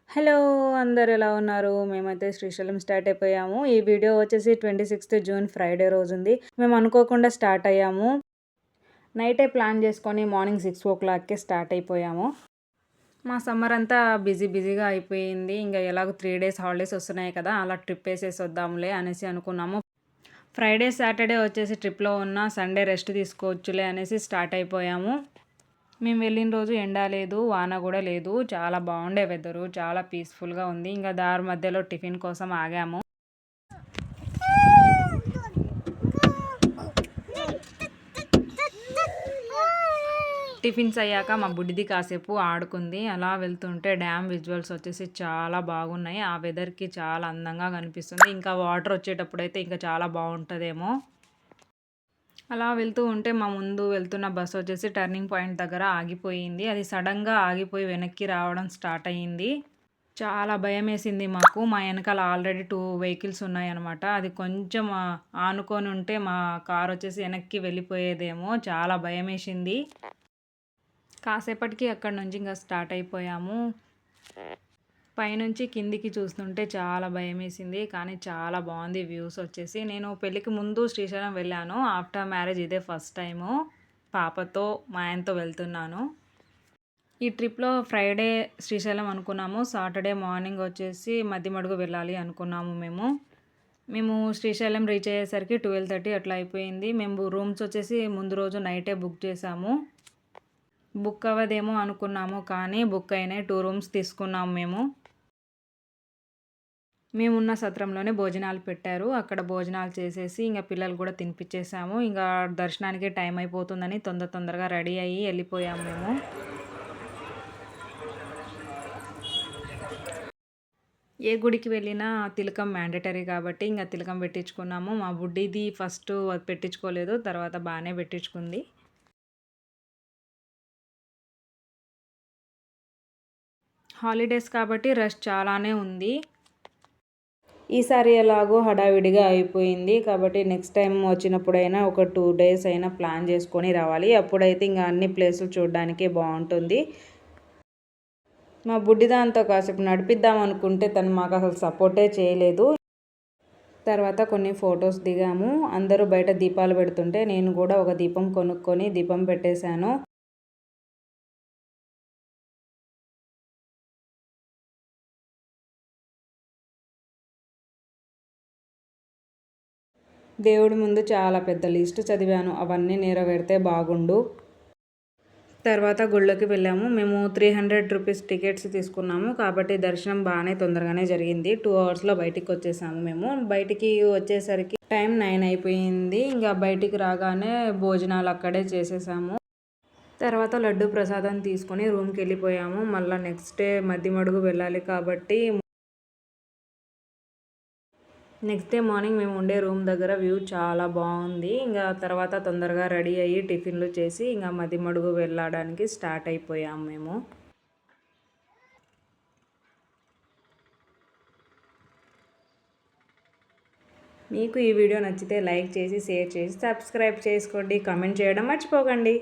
Hello! అందరూ ఎలా ఉన్నారు? మేమైతే శ్రీశైలం స్టార్ట్ అయిపోయాము. ఈ వీడియో వచ్చేసి 26థ్ జూన్ ఫ్రైడే రోజుంది. మేము అనుకోకుండా స్టార్ట్ అయ్యాము. నైటే ప్లాన్ చేసుకొని మార్నింగ్ 6:00కే స్టార్ట్ అయిపోయాము. మా సమ్మర్ అంతా బిజీగా అయిపోయింది. ఇంక ఎలాగో 3 డేస్ హాలిడేస్ వస్తున్నాయి కదా! అలా ట్రిప్ ఏసేసి వద్దాంలే అనేసి అనుకున్నాము. ఫ్రైడే, సాటర్డే వచ్చేసి ట్రిప్‌లో ఉన్న సండే రెస్ట్ తీసుకోవచ్చులే అనేసి స్టార్ట్ అయిపోయాము. మేము వెళ్ళిన రోజు ఎండ లేదు, వాన గూడా లేదు. చాలా బాగుండే వెదరు. చాలా పీస్‌ఫుల్‌గా ఉంది. ఇంక దారి మధ్యలో టిఫిన్ కోసం ఆగాము. టిఫిన్స్ అయ్యాక మా బుడ్డిది కాసేపు ఆడుకుంది. అలా వెళ్తుంటే డ్యామ్ విజువల్స్ వచ్చేసి చాలా బాగున్నాయి. ఆ వెదర్‌కి చాలా అందంగా కనిపిస్తుంది. ఇంకా వాటర్ వచ్చేటప్పుడైతే ఇంకా చాలా బాగుంటదేమో. అలా వెళ్తూ ఉంటే మా ముందు వెళ్తున్న బస్ వచ్చేసి టర్నింగ్ పాయింట్ దగ్గర ఆగిపోయింది. అది సడన్‌గా ఆగిపోయి వెనక్కి రావడం స్టార్ట్ అయింది. చాలా భయమేసింది మాకు. మా ఎనకాల ఆల్రెడీ 2 వెహికల్స్ ఉన్నాయన్నమాట. అది కొంచెం ఆనుకొని ఉంటే మా కార్ వచ్చేసి వెనక్కి వెళ్ళిపోయేదేమో. చాలా భయమేసింది. కాసేపటికి అక్కడి నుంచి ఇంక స్టార్ట్ అయిపోయాము. పైనుంచి కిందికి చూస్తుంటే చాలా భయమేసింది. కానీ చాలా బాగుంది వ్యూస్ వచ్చేసి. నేను పెళ్ళికి ముందు శ్రీశైలం వెళ్ళాను. ఆఫ్టర్ మ్యారేజ్ ఇదే ఫస్ట్ టైము. పాపతో, మా ఆయనతో వెళ్తున్నాను. ఈ ట్రిప్‌లో ఫ్రైడే శ్రీశైలం అనుకున్నాము. సాటర్డే మార్నింగ్ వచ్చేసి మద్దిమడుగు వెళ్ళాలి అనుకున్నాము మేము. మేము శ్రీశైలం రీచ్ అయ్యేసరికి 12:30 అట్లా అయిపోయింది. మేము రూమ్స్ వచ్చేసి ముందు రోజు నైటే బుక్ చేసాము. బుక్ అవ్వదేమో అనుకున్నాము. కానీ బుక్ అయినాయి. 2 రూమ్స్ తీసుకున్నాము మేము. మేమున్న సత్రంలోనే భోజనాలు పెట్టారు. అక్కడ భోజనాలు చేసేసి ఇంక పిల్లలు కూడా తినిపిచ్చేసాము. ఇంక దర్శనానికి టైం అయిపోతుందని తొందరగా రెడీ అయ్యి వెళ్ళిపోయాము మేము. ఏ గుడికి వెళ్ళినా తిలకం మ్యాండేటరీ కాబట్టి ఇంక తిలకం పెట్టించుకున్నాము. మా బుడ్డిది ఫస్ట్ పెట్టించుకోలేదు. తర్వాత బాగానే పెట్టించుకుంది. హాలిడేస్ కాబట్టి రష్ చాలానే ఉంది. ఈసారి ఎలాగో హడావిడిగా అయిపోయింది. కాబట్టి నెక్స్ట్ టైం వచ్చినప్పుడైనా ఒక 2 డేస్ అయినా ప్లాన్ చేసుకొని రావాలి. అప్పుడైతే ఇంక అన్ని ప్లేసులు చూడడానికి బాగుంటుంది. మా బుడ్డిదాంతో కాసేపు నడిపిద్దాం అనుకుంటే తను మాకు అసలు సపోర్టే చేయలేదు. తర్వాత కొన్ని ఫొటోస్ దిగాము. అందరూ బయట దీపాలు పెడుతుంటే నేను కూడా ఒక దీపం కొనుక్కొని దీపం పెట్టేశాను. దేవుడి ముందు చాలా పెద్ద లిస్ట్ చదివాను. అవన్నీ నెరవేరితే బాగుండు. తర్వాత గుళ్ళోకి వెళ్ళాము. మేము 300 రూపీస్ టికెట్స్ తీసుకున్నాము. కాబట్టి దర్శనం బాగానే తొందరగానే జరిగింది. 2 అవర్స్‌లో బయటికి వచ్చేసాము మేము. బయటికి వచ్చేసరికి టైం 9 అయిపోయింది. ఇంకా బయటికి రాగానే భోజనాలు అక్కడే చేసేసాము. తర్వాత లడ్డు ప్రసాదం తీసుకొని రూమ్‌కి వెళ్ళిపోయాము. మళ్ళీ నెక్స్ట్ డే మద్దిమడుగు వెళ్ళాలి కాబట్టి నెక్స్ట్ డే మార్నింగ్ మేము ఉండే రూమ్ దగ్గర వ్యూ చాలా బాగుంది. ఇంకా తర్వాత తొందరగా రెడీ అయ్యి టిఫిన్లు చేసి ఇంకా మద్దిమడుగు వెళ్ళడానికి స్టార్ట్ అయిపోయాము మేము. మీకు ఈ వీడియో నచ్చితే లైక్ చేసి, షేర్ చేసి, సబ్స్క్రైబ్ చేసుకోండి. కామెంట్ చేయడం మర్చిపోకండి.